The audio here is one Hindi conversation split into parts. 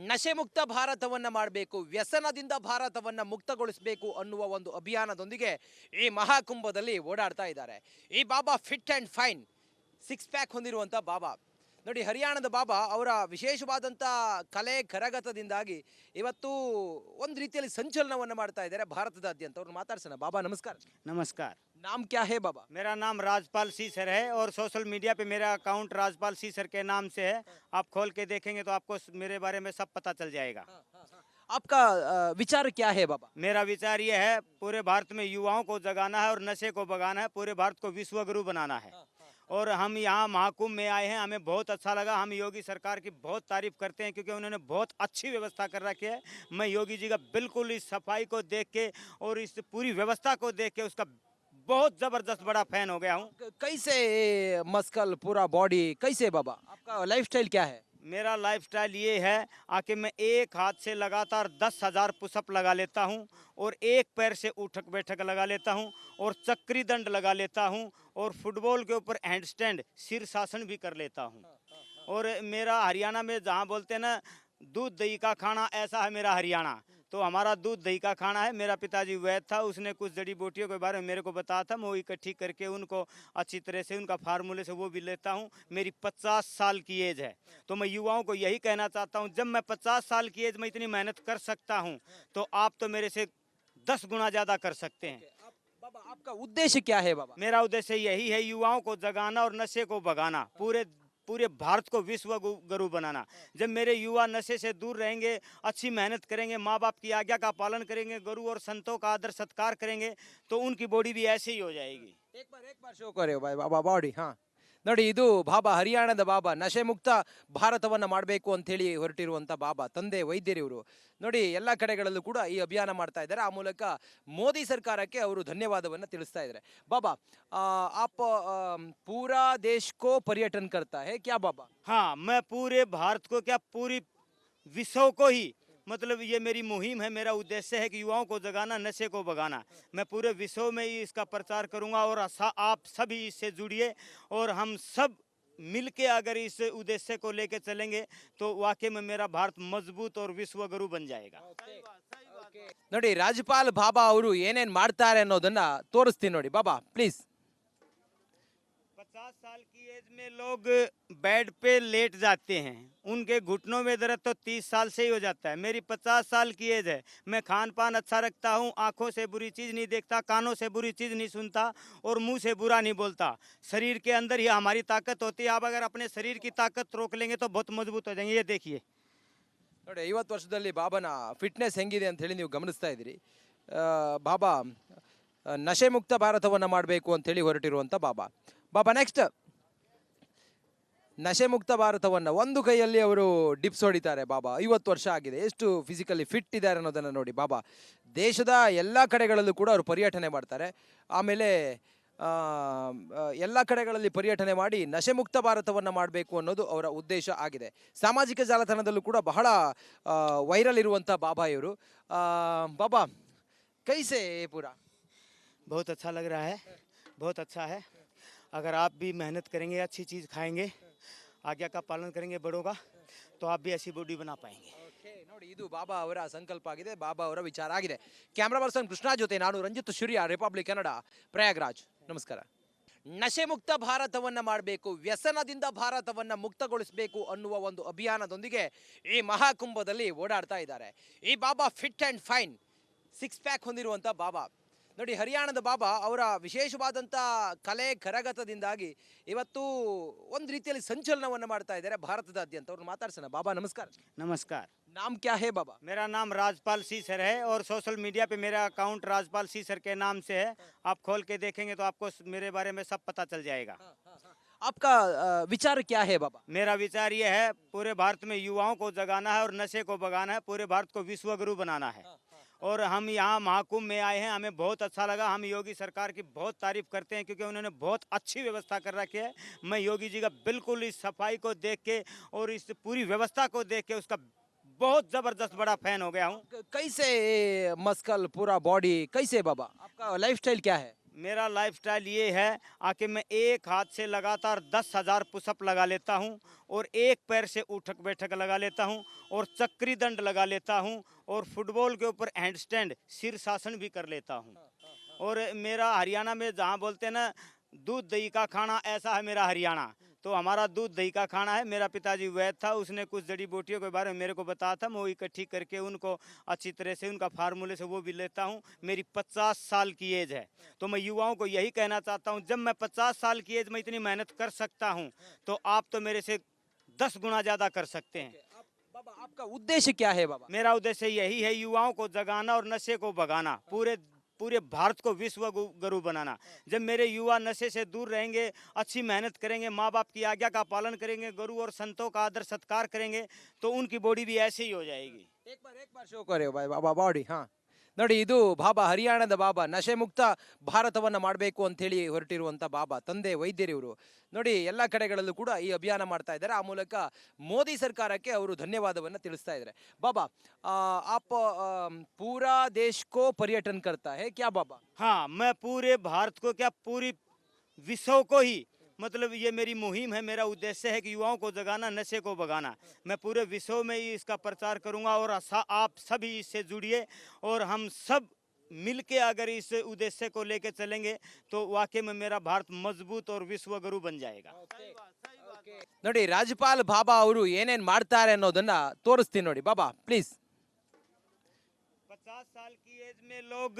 ನಶೆ ಮುಕ್ತ ಭಾರತವನ್ನ ಮಾಡಬೇಕು, ವ್ಯಸನದಿಂದ ಭಾರತವನ್ನ ಮುಕ್ತಗೊಳಿಸಬೇಕು ಅನ್ನುವ ಒಂದು ಅಭಿಯಾನದೊಂದಿಗೆ ಈ ಮಹಾಕುಂಭದಲ್ಲಿ ಓಡಾಡ್ತಾ ಇದ್ದಾರೆ. ಈ ಬಾಬಾ fit and fine, six pack ಹೊಂದಿರುವಂಥ ಬಾಬಾ ನೋಡಿ. ಹರಿಯಾಣದ ಬಾಬಾ ಅವರ ವಿಶೇಷವಾದಂಥ ಕಲೆ ಕರಗತದಿಂದಾಗಿ ಇವತ್ತು ಒಂದು ರೀತಿಯಲ್ಲಿ ಸಂಚಲನವನ್ನು ಮಾಡ್ತಾ ಇದ್ದಾರೆ ಭಾರತದಾದ್ಯಂತ. ಅವ್ರನ್ನ ಮಾತಾಡ್ಸೋಣ. ಬಾಬಾ ನಮಸ್ಕಾರ. नमस्कार। नाम क्या है बाबा? मेरा नाम राजपाल सी सर है और सोशल मीडिया पे मेरा अकाउंट राजपाल सी सर के नाम से है। आप खोल के देखेंगे तो आपको मेरे बारे में सब पता चल जाएगा। आपका विचार क्या है बाबा? मेरा विचार ये है, पूरे भारत में युवाओं को जगाना है और नशे को भगाना है, पूरे भारत को विश्व गुरु बनाना है। और हम यहाँ महाकुंभ में आए हैं, हमें बहुत अच्छा लगा। हम योगी सरकार की बहुत तारीफ करते हैं क्योंकि उन्होंने बहुत अच्छी व्यवस्था कर रखी है। मैं योगी जी का बिल्कुल इस सफाई को देख के और इस पूरी व्यवस्था को देख के उसका बहुत जबरदस्त बड़ा फैन हो गया हूँ। कैसे मस्कल पूरा बॉडी कैसे बाबा? आपका लाइफस्टाइल क्या है? मेरा लाइफस्टाइल ये है आके मैं एक हाथ से लगातार 10,000 पुशअप लगा लेता हूँ और एक पैर से उठक बैठक लगा लेता हूँ और चक्री दंड लगा लेता हूँ और फुटबॉल के ऊपर हैंड स्टैंड शीर्षासन भी कर लेता हूँ। और मेरा हरियाणा में जहाँ बोलते हैं ना दूध दही का खाना, ऐसा है मेरा हरियाणा। तो हमारा दूध दही का खाना है। मेरा पिताजी वैद्य था, उसने कुछ जड़ी बूटियों के बारे में मेरे को बताया था। मैं वो इकट्ठी करके उनको अच्छी तरह से उनका फार्मूले से वो भी लेता हूँ। मेरी 50 साल की एज है, तो मैं युवाओं को यही कहना चाहता हूँ, जब मैं 50 साल की एज में इतनी मेहनत कर सकता हूँ तो आप तो मेरे से 10 गुना ज़्यादा कर सकते हैं। बाबा आपका उद्देश्य क्या है बाबा? मेरा उद्देश्य यही है, युवाओं को जगाना और नशे को भगाना, पूरे भारत को विश्व गुरु बनाना। जब मेरे युवा नशे से दूर रहेंगे, अच्छी मेहनत करेंगे, माँ बाप की आज्ञा का पालन करेंगे, गुरु और संतों का आदर सत्कार करेंगे, तो उनकी बॉडी भी ऐसे ही हो जाएगी। एक बार शो करे भाई बाबा बॉडी। हाँ ನೋಡಿ, ಇದು ಬಾಬಾ, ಹರಿಯಾಣದ ಬಾಬಾ, ನಶೆ ಮುಕ್ತ ಭಾರತವನ್ನು ಮಾಡಬೇಕು ಅಂತೇಳಿ ಹೊರಟಿರುವಂಥ ಬಾಬಾ, ತಂದೆ ವೈದ್ಯರಿವರು ನೋಡಿ. ಎಲ್ಲ ಕಡೆಗಳಲ್ಲೂ ಕೂಡ ಈ ಅಭಿಯಾನ ಮಾಡ್ತಾ ಇದ್ದಾರೆ. ಆ ಮೂಲಕ ಮೋದಿ ಸರ್ಕಾರಕ್ಕೆ ಅವರು ಧನ್ಯವಾದವನ್ನು ತಿಳಿಸ್ತಾ ಇದ್ದಾರೆ. ಬಾಬಾ आप पूरा देश को पर्यटन करता है क्या बाबा? हाँ, मैं पूरे भारत को क्या, पूरी विश्व को ही, मतलब ये मेरी मुहिम है। मेरा उद्देश्य है कि युवाओं को जगाना, नशे को भगाना। मैं पूरे विश्व में ही इसका प्रचार करूंगा और आप सभी इससे जुड़िए और हम सब मिलके अगर इस उद्देश्य को लेके चलेंगे तो वाकई में मेरा भारत मजबूत और विश्व गुरु बन जाएगा। ನೋಡಿ, ರಾಜ್ಪಾಲ್ ಬಾಬಾ ಅವರು ಏನೇನ್ ಮಾಡ್ತಾರೆ ಅನ್ನೋದನ್ನ ತೋರಿಸ್ತೀನಿ ನೋಡಿ. ಬಾಬಾ ಪ್ಲೀಸ್. 50 साल की एज में लोग बेड पे लेट जाते हैं, उनके घुटनों में दर्द तो 30 साल से ही हो जाता है। मेरी 50 साल की एज है, मैं खान पान अच्छा रखता हूँ, आंखों से बुरी चीज़ नहीं देखता, कानों से बुरी चीज़ नहीं सुनता और मुंह से बुरा नहीं बोलता। शरीर के अंदर ही हमारी ताकत होती है। आप अगर अपने शरीर की ताकत रोक लेंगे तो बहुत मजबूत हो जाएंगे। ये देखिए ನೋಡಿ, 50 ವರ್ಷದಲ್ಲಿ ಬಾಬಾನ ಫಿಟ್ನೆಸ್ ಹೆಂಗಿದೆ ಅಂತ ಹೇಳಿ ನೀವು ಗಮನಿಸ್ತಾ ಇದ್ದೀರಿ. ಬಾಬಾ ನಶೆ ಮುಕ್ತ ಭಾರತವನ್ನು ಮಾಡಬೇಕು ಅಂತೇಳಿ ಹೊರಟಿರುವಂಥ ಬಾಬಾ. ಬಾಬಾ ನೆಕ್ಸ್ಟ್, ನಶೆ ಮುಕ್ತ ಭಾರತವನ್ನು ಒಂದು ಕೈಯಲ್ಲಿ ಅವರು ಡಿಪ್ಸ್ ಹೊಡಿತಾರೆ. ಬಾಬಾ 50 ವರ್ಷ ಆಗಿದೆ, ಎಷ್ಟು ಫಿಸಿಕಲಿ ಫಿಟ್ ಇದ್ದಾರೆ ಅನ್ನೋದನ್ನು ನೋಡಿ. ಬಾಬಾ ದೇಶದ ಎಲ್ಲ ಕಡೆಗಳಲ್ಲೂ ಕೂಡ ಅವರು ಪರ್ಯಟನೆ ಮಾಡ್ತಾರೆ. ಆಮೇಲೆ ಎಲ್ಲ ಕಡೆಗಳಲ್ಲಿ ಪರ್ಯಟನೆ ಮಾಡಿ ನಶೆ ಮುಕ್ತ ಭಾರತವನ್ನು ಮಾಡಬೇಕು ಅನ್ನೋದು ಅವರ ಉದ್ದೇಶ ಆಗಿದೆ. ಸಾಮಾಜಿಕ ಜಾಲತಾಣದಲ್ಲೂ ಕೂಡ ಬಹಳ ವೈರಲ್ ಇರುವಂಥ ಬಾಬಾ ಇವರು. ಬಾಬಾ ಕೈಸೆ ಪೂರಾ? बहुत अच्छा लग रहा है, बहुत अच्छा है। अगर आप भी मेहनत करेंगे, अच्छी चीज़ खाएंगे, आज्ञा का पालन करेंगे बड़ों का, तो आप भी ऐसी बॉडी बना पाएंगे। ನೋಡಿ, ಇದು ಬಾಬಾ ಅವರ ಸಂಕಲ್ಪ ಆಗಿದೆ, ಬಾಬಾ ಅವರ ವಿಚಾರ ಆಗಿದೆ. ಕ್ಯಾಮ್ರಾ ಪರ್ಸನ್ ಕೃಷ್ಣ ಜೊತೆ ನಾನು ರಂಜಿತ್ ಸೂರ್ಯ, ರಿಪಬ್ಲಿಕ್ ಕನ್ನಡ, ಪ್ರಯಾಗ್ರಾಜ್. ನಮಸ್ಕಾರ. ನಶೆ ಮುಕ್ತ ಭಾರತವನ್ನ ಮಾಡಬೇಕು, ವ್ಯಸನದಿಂದ ಭಾರತವನ್ನ ಮುಕ್ತಗೊಳಿಸಬೇಕು ಅನ್ನುವ ಒಂದು ಅಭಿಯಾನದೊಂದಿಗೆ ಈ ಮಹಾಕುಂಭದಲ್ಲಿ ಓಡಾಡ್ತಾ ಇದ್ದಾರೆ. ಈ ಬಾಬಾ fit and fine, six pack ಹೊಂದಿರುವಂಥ ಬಾಬಾ ನೋಡಿ. ಹರಿಯಾಣದ ಬಾಬಾ ಅವರ ವಿಶೇಷವಾದಂಥ ಕಲೆ ಕರಗತದಿಂದಾಗಿ ಇವತ್ತು ಒಂದು ರೀತಿಯಲ್ಲಿ ಸಂಚಲನವನ್ನು ಮಾಡ್ತಾ ಇದ್ದಾರೆ ಭಾರತದಾದ್ಯಂತ. ಅವ್ರನ್ನ ಮಾತಾಡ್ಸೋಣ. ಬಾಬಾ ನಮಸ್ಕಾರ. नमस्कार। नाम क्या है बाबा? मेरा नाम राजपाल सी सर है और सोशल मीडिया पे मेरा अकाउंट राजपाल सी सर के नाम से है। आप खोल के देखेंगे तो आपको मेरे बारे में सब पता चल जाएगा। आपका विचार क्या है बाबा? मेरा विचार ये है, पूरे भारत में युवाओं को जगाना है और नशे को भगाना है, पूरे भारत को विश्व गुरु बनाना है। और हम यहाँ महाकुंभ में आए हैं, हमें बहुत अच्छा लगा। हम योगी सरकार की बहुत तारीफ करते हैं क्योंकि उन्होंने बहुत अच्छी व्यवस्था कर रखी है। मैं योगी जी का बिल्कुल इस सफाई को देख के और इस पूरी व्यवस्था को देख के उसका बहुत जबरदस्त बड़ा फैन हो गया हूँ। कैसे मस्कल पूरा बॉडी कैसे बाबा? आपका लाइफस्टाइल क्या है? मेरा लाइफस्टाइल ये है आके मैं एक हाथ से लगातार 10,000 पुशअप लगा लेता हूँ और एक पैर से उठक बैठक लगा लेता हूँ और चक्री दंड लगा लेता हूँ और फुटबॉल के ऊपर हैंडस्टैंड शीर्षासन भी कर लेता हूँ। और मेरा हरियाणा में जहाँ बोलते हैं ना दूध दही का खाना, ऐसा है मेरा हरियाणा। तो हमारा दूध दही का खाना है। मेरा पिताजी वैद्य था, उसने कुछ जड़ी बूटियों के बारे में मेरे को बताया था, मैं वो इकट्ठी करके उनको अच्छी तरह से उनका फार्मूले से वो भी लेता हूँ। मेरी 50 साल की एज है, तो मैं युवाओं को यही कहना चाहता हूँ, जब मैं 50 साल की एज में इतनी मेहनत कर सकता हूँ तो आप तो मेरे से 10 गुना ज़्यादा कर सकते हैं। बाबा आपका उद्देश्य क्या है बाबा? मेरा उद्देश्य यही है, युवाओं को जगाना और नशे को भगाना, पूरे पूरे भारत को विश्व गुरु बनाना। जब मेरे युवा नशे से दूर रहेंगे, अच्छी मेहनत करेंगे, माँ बाप की आज्ञा का पालन करेंगे, गुरु और संतों का आदर सत्कार करेंगे, तो उनकी बॉडी भी ऐसे ही हो जाएगी। एक बार शो करे भाई बाबा ಬಾಡಿ ಹಾ ನೋಡಿ, ಇದು ಬಾಬಾ, ಹರಿಯಾಣದ ಬಾಬಾ, ನಶೆ ಮುಕ್ತ ಭಾರತವನ್ನ ಮಾಡಬೇಕು ಅಂತ ಹೇಳಿ ಹೊರಟಿರುವಂತ ಬಾಬಾ, ತಂದೆ ವೈದ್ಯರು ಇವರು. ನೋಡಿ ಎಲ್ಲ ಕಡೆಗಳಲ್ಲೂ ಕೂಡ ಈ ಅಭಿಯಾನ ಮಾಡ್ತಾ ಇದ್ದಾರೆ. ಆ ಮೂಲಕ ಮೋದಿ ಸರ್ಕಾರಕ್ಕೆ ಅವರು ಧನ್ಯವಾದವನ್ನ ತಿಳಿಸ್ತಾ ಇದ್ದಾರೆ. ಬಾಬಾ, आप पूरा देश को पर्यटन करता है क्या बाबा? हाँ, मैं पूरे भारत को क्या, पूरी विश्व को ही, मतलब ये मेरी मुहिम है, मेरा उद्देश्य है कि युवाओं को जगाना, नशे को भगाना। मैं पूरे विश्व में ही इसका प्रचार करूंगा और आप सभी इससे जुड़िए और हम सब मिलके अगर इस उद्देश्य को लेके चलेंगे तो वाकई में मेरा भारत मजबूत और विश्व गुरु बन जाएगा। ನೋಡಿ, ರಾಜ್ಪಾಲ್ ಬಾಬಾ ಅವರು ಏನೇನ್ ಮಾಡ್ತಾರೆ ಅನ್ನೋದನ್ನ ತೋರಿಸ್ತೀನಿ ನೋಡಿ. ಬಾಬಾ ಪ್ಲೀಸ್. 50 साल की एज में लोग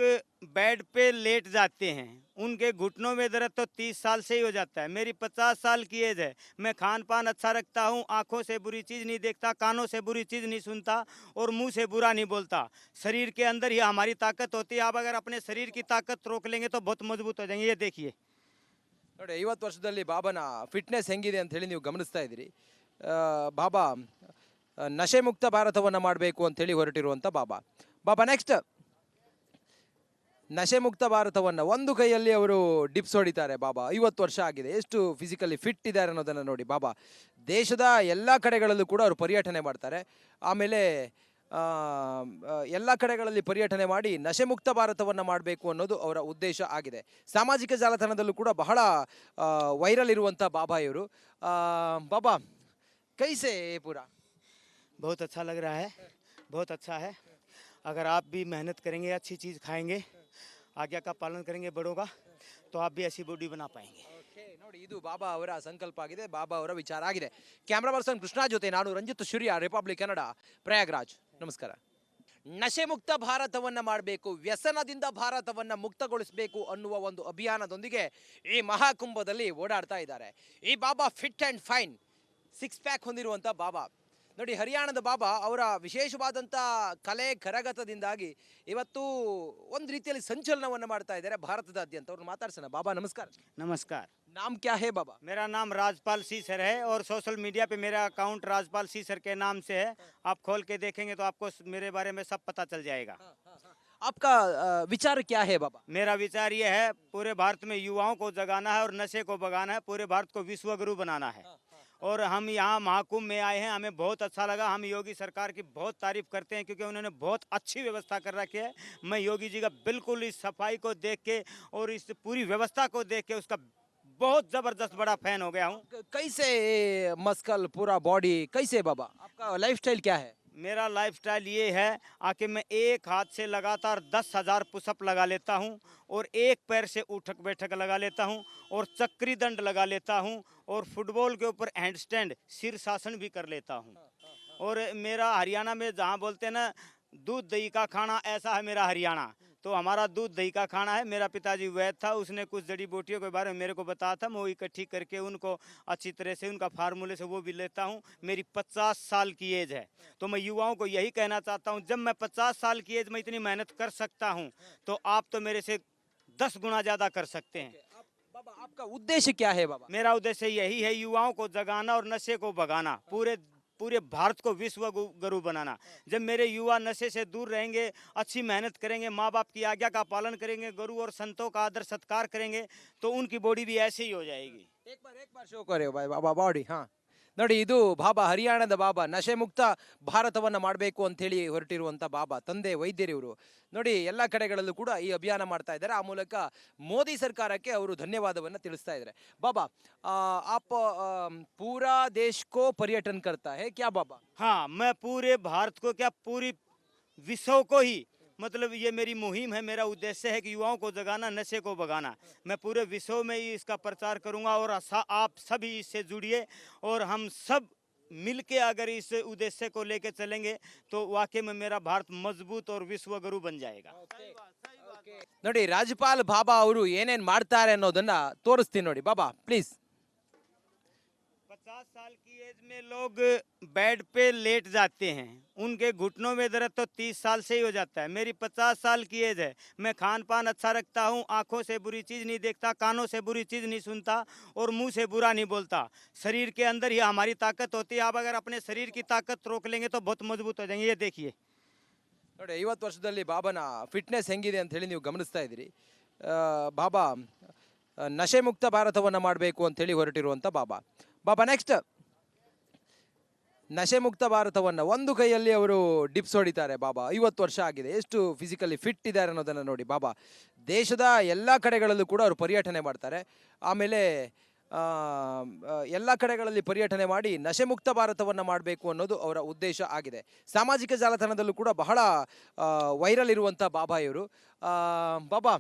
बेड पे लेट जाते हैं, उनके घुटनों में दर्द तो 30 साल से ही हो जाता है। मेरी 50 साल की एज है, मैं खान पान अच्छा रखता हूँ, आंखों से बुरी चीज़ नहीं देखता, कानों से बुरी चीज़ नहीं सुनता और मुंह से बुरा नहीं बोलता। शरीर के अंदर ही हमारी ताकत होती है। आप अगर अपने शरीर की ताकत रोक लेंगे तो बहुत मजबूत हो जाएंगे। ये देखिए। ನೋಡಿ, 50 ವರ್ಷದಲ್ಲಿ ಬಾಬಾನ ಫಿಟ್ನೆಸ್ ಹೆಂಗಿದೆ ಅಂತ ಹೇಳಿ ನೀವು ಗಮನಿಸ್ತಾ ಇದ್ದೀರಿ. ಬಾಬಾ ನಶೆ ಮುಕ್ತ ಭಾರತವನ್ನ ಮಾಡಬೇಕು ಅಂತ ಹೇಳಿ ಹೊರಟಿರುವಂತ ಬಾಬಾ. ಬಾಬಾ ನೆಕ್ಸ್ಟ್, ನಶೆ ಮುಕ್ತ ಭಾರತವನ್ನ ಒಂದು ಕೈಯಲ್ಲಿ ಅವರು ಡಿಪ್ಸ್ ಹೊಡಿತಾರೆ. ಬಾಬಾ 50 ವರ್ಷ ಆಗಿದೆ, ಎಷ್ಟು ಫಿಸಿಕಲಿ ಫಿಟ್ ಇದ್ದಾರೆ ಅನ್ನೋದನ್ನ ನೋಡಿ. ಬಾಬಾ ದೇಶದ ಎಲ್ಲ ಕಡೆಗಳಲ್ಲೂ ಕೂಡ ಅವರು ಪರ್ಯಟನೆ ಮಾಡ್ತಾರೆ. ಆಮೇಲೆ ಎಲ್ಲ ಕಡೆಗಳಲ್ಲಿ ಪರ್ಯಟನೆ ಮಾಡಿ ನಶೆ ಮುಕ್ತ ಭಾರತವನ್ನ ಮಾಡಬೇಕು ಅನ್ನೋದು ಅವರ ಉದ್ದೇಶ ಆಗಿದೆ. ಸಾಮಾಜಿಕ ಜಾಲತಾಣದಲ್ಲೂ ಕೂಡ ಬಹಳ ವೈರಲ್ ಇರುವಂತ ಬಾಬಾ ಇವರು. ಬಾಬಾ ಕೈಸೆ ಪೂರಾ? बहुत अच्छा लग रहा है, बहुत अच्छा है। अगर आप भी मेहनत करेंगे, अच्छी चीज़ खाएंगे, आज्ञा का पालन करेंगे बड़ों का, तो आप भी ऐसी बॉडी बना पाएंगे। ನೋಡಿ, ಇದು ಬಾಬಾ ಅವರ ಸಂಕಲ್ಪ ಆಗಿದೆ, ಬಾಬಾ ಅವರ ವಿಚಾರ ಆಗಿದೆ. ಕ್ಯಾಮ್ರಾ ಪರ್ಸನ್ ಕೃಷ್ಣ ಜೊತೆ ನಾನು ರಂಜಿತ್ ಸೂರ್ಯ, ರಿಪಬ್ಲಿಕ್ ಕನ್ನಡ, ಪ್ರಯಾಗ್ರಾಜ್. ನಮಸ್ಕಾರ. ನಶೆ ಮುಕ್ತ ಭಾರತವನ್ನ ಮಾಡಬೇಕು, ವ್ಯಸನದಿಂದ ಭಾರತವನ್ನ ಮುಕ್ತಗೊಳಿಸಬೇಕು ಅನ್ನುವ ಒಂದು ಅಭಿಯಾನದೊಂದಿಗೆ ಈ ಮಹಾಕುಂಭದಲ್ಲಿ ಓಡಾಡ್ತಾ ಇದ್ದಾರೆ. ಈ ಬಾಬಾ ಫಿಟ್ ಅಂಡ್ ಫೈನ್, 6 ಪ್ಯಾಕ್ ಹೊಂದಿರುವಂತ ಬಾಬಾ. ನೋಡಿ, ಹರಿಯಾಣದ ಬಾಬಾ ಅವರ ವಿಶೇಷವಾದಂಥ ಕಲೆ ಕರಗತದಿಂದಾಗಿ ಇವತ್ತು ಒಂದು ರೀತಿಯಲ್ಲಿ ಸಂಚಲನವನ್ನು ಮಾಡ್ತಾ ಇದ್ದಾರೆ ಭಾರತದಾದ್ಯಂತ. ಅವ್ರನ್ನ ಮಾತಾಡ್ಸೋಣ. ಬಾಬಾ ನಮಸ್ಕಾರ. नमस्कार। नाम क्या है बाबा? मेरा नाम राजपाल सी सर है और सोशल मीडिया पे मेरा अकाउंट राजपाल सी सर के नाम से है। आप खोल के देखेंगे तो आपको मेरे बारे में सब पता चल जाएगा। आपका विचार क्या है बाबा? मेरा विचार ये है, पूरे भारत में युवाओं को जगाना है और नशे को भगाना है, पूरे भारत को विश्व गुरु बनाना है। और हम यहाँ महाकुंभ में आए हैं, हमें बहुत अच्छा लगा। हम योगी सरकार की बहुत तारीफ करते हैं क्योंकि उन्होंने बहुत अच्छी व्यवस्था कर रखी है। मैं योगी जी का बिल्कुल इस सफाई को देख के और इस पूरी व्यवस्था को देख के उसका बहुत जबरदस्त बड़ा फैन हो गया हूँ। कैसे मस्कल, पूरा बॉडी कैसे बाबा? आपका लाइफस्टाइल क्या है? मेरा लाइफस्टाइल ये है आके मैं एक हाथ से लगातार 10,000 पुशअप लगा लेता हूँ और एक पैर से उठक बैठक लगा लेता हूँ और चक्री दंड लगा लेता हूँ और फुटबॉल के ऊपर हैंडस्टैंड शीर्षासन भी कर लेता हूँ। और मेरा हरियाणा में जहाँ बोलते हैं ना दूध दही का खाना, ऐसा है मेरा हरियाणा। तो हमारा दूध दही का खाना है। मेरा पिताजी वैद्य था, उसने कुछ जड़ी बूटियों के बारे में मेरे को बताया था, मैं वो इकट्ठी करके उनको अच्छी तरह से उनका फार्मूले से वो भी लेता हूँ। मेरी 50 साल की एज है, तो मैं युवाओं को यही कहना चाहता हूँ, जब मैं 50 साल की एज में इतनी मेहनत कर सकता हूँ तो आप तो मेरे से 10 गुना ज़्यादा कर सकते हैं। बाबा आपका उद्देश्य क्या है बाबा? मेरा उद्देश्य यही है, युवाओं को जगाना और नशे को भगाना, पूरे भारत को विश्व गुरु बनाना। जब मेरे युवा नशे से दूर रहेंगे, अच्छी मेहनत करेंगे, माँ बाप की आज्ञा का पालन करेंगे, गुरु और संतों का आदर सत्कार करेंगे, तो उनकी बॉडी भी ऐसे ही हो जाएगी। एक बार शो करे भाई बाबा बॉडी. हाँ ನೋಡಿ ಇದು ಬಾಬಾ, ಹರಿಯಾಣದ ಬಾಬಾ, ನಶೆ ಮುಕ್ತ ಭಾರತವನ್ನ ಮಾಡಬೇಕು ಅಂತ ಹೇಳಿ ಹೊರಟಿರುವಂತ ಬಾಬಾ, ತಂದೆ ವೈದ್ಯರಿವರು. ನೋಡಿ ಎಲ್ಲ ಕಡೆಗಳಲ್ಲೂ ಕೂಡ ಈ ಅಭಿಯಾನ ಮಾಡ್ತಾ ಇದ್ದಾರೆ. ಆ ಮೂಲಕ ಮೋದಿ ಸರ್ಕಾರಕ್ಕೆ ಅವರು ಧನ್ಯವಾದವನ್ನ ತಿಳಿಸ್ತಾ ಇದ್ದಾರೆ. ಬಾಬಾ, आप पूरा देश को पर्यटन करता है क्या बाबा? हाँ, मैं पूरे भारत को क्या पूरी विश्व को ही मतलब ये मेरी मुहिम है, मेरा उद्देश्य है कि युवाओं को जगाना, नशे को भगाना। मैं पूरे विश्व में ही इसका प्रचार करूंगा और आप सभी इससे जुड़िए और हम सब मिलके अगर इस उद्देश्य को लेके चलेंगे तो वाकई में मेरा भारत मजबूत और विश्व गुरु बन जाएगा। ನೋಡಿ ರಾಜ್ಪಾಲ್ ಬಾಬಾ ಅವರು ಏನೇನ್ ಮಾಡ್ತಾರೆ ಅನ್ನೋದನ್ನ ತೋರಿಸ್ತೀನಿ ನೋಡಿ. ಬಾಬಾ ಪ್ಲೀಸ್. 50 साल की एज में लोग बेड पे लेट जाते हैं, उनके घुटनों में दर्द तो 30 साल से ही हो जाता है। मेरी 50 साल की एज है, मैं खान पान अच्छा रखता हूँ, आंखों से बुरी चीज़ नहीं देखता, कानों से बुरी चीज़ नहीं सुनता और मुंह से बुरा नहीं बोलता। शरीर के अंदर ही हमारी ताकत होती है। आप अगर अपने शरीर की ताकत रोक लेंगे तो बहुत मजबूत हो जाएंगे। ये देखिए ನೋಡಿ 50 ವರ್ಷದಲ್ಲಿ ಬಾಬಾನ ಫಿಟ್ನೆಸ್ ಹೆಂಗಿದೆ ಅಂತ ಹೇಳಿ ನೀವು ಗಮನಿಸ್ತಾ ಇದ್ದೀರಿ. ಬಾಬಾ ನಶೆ ಮುಕ್ತ ಭಾರತವನ್ನ ಮಾಡಬೇಕು ಅಂತ ಹೇಳಿ ಹೊರಟಿರುವಂತ ಬಾಬಾ. ಬಾಬಾ ನೆಕ್ಸ್ಟ್, ನಶೆ ಮುಕ್ತ ಭಾರತವನ್ನ ಒಂದು ಕೈಯಲ್ಲಿ ಅವರು ಡಿಪ್ಸ್ ಹೊಡಿತಾರೆ. ಬಾಬಾ 50 ವರ್ಷ ಆಗಿದೆ, ಎಷ್ಟು ಫಿಸಿಕಲಿ ಫಿಟ್ ಇದ್ದಾರೆ ಅನ್ನೋದನ್ನ ನೋಡಿ. ಬಾಬಾ ದೇಶದ ಎಲ್ಲ ಕಡೆಗಳಲ್ಲೂ ಕೂಡ ಅವರು ಪರ್ಯಟನೆ ಮಾಡ್ತಾರೆ. ಆಮೇಲೆ ಎಲ್ಲ ಕಡೆಗಳಲ್ಲಿ ಪರ್ಯಟನೆ ಮಾಡಿ ನಶೆ ಮುಕ್ತ ಭಾರತವನ್ನ ಮಾಡಬೇಕು ಅನ್ನೋದು ಅವರ ಉದ್ದೇಶ ಆಗಿದೆ. ಸಾಮಾಜಿಕ ಜಾಲತಾಣದಲ್ಲೂ ಕೂಡ ಬಹಳ ವೈರಲ್ ಇರುವಂತ ಬಾಬಾ ಇವರು. ಬಾಬಾ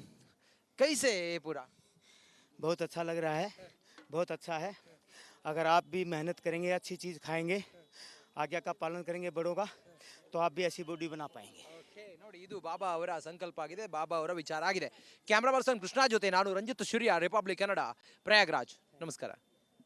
ಕೈಸೆ ಪೂರಾ? बहुत अच्छा लग रहा है, बहुत अच्छा है। अगर आप भी मेहनत करेंगे, अच्छी चीज़ खाएंगे, आज्ञा का पालन करेंगे बड़ों का, तो आप भी ऐसी बॉडी बना पाएंगे। ನೋಡಿ ಇದು ಬಾಬಾ ಅವರ ಸಂಕಲ್ಪ ಆಗಿದೆ, ಬಾಬಾ ಅವರ ವಿಚಾರ ಆಗಿದೆ. ಕ್ಯಾಮ್ರಾ ಪರ್ಸನ್ ಕೃಷ್ಣ ಜೊತೆ ನಾನು ರಂಜಿತ್ ಶುರಿಯಾ, ರಿಪಬ್ಲಿಕ್ ಕನ್ನಡ, ಪ್ರಯಾಗ್ರಾಜ್. ನಮಸ್ಕಾರ.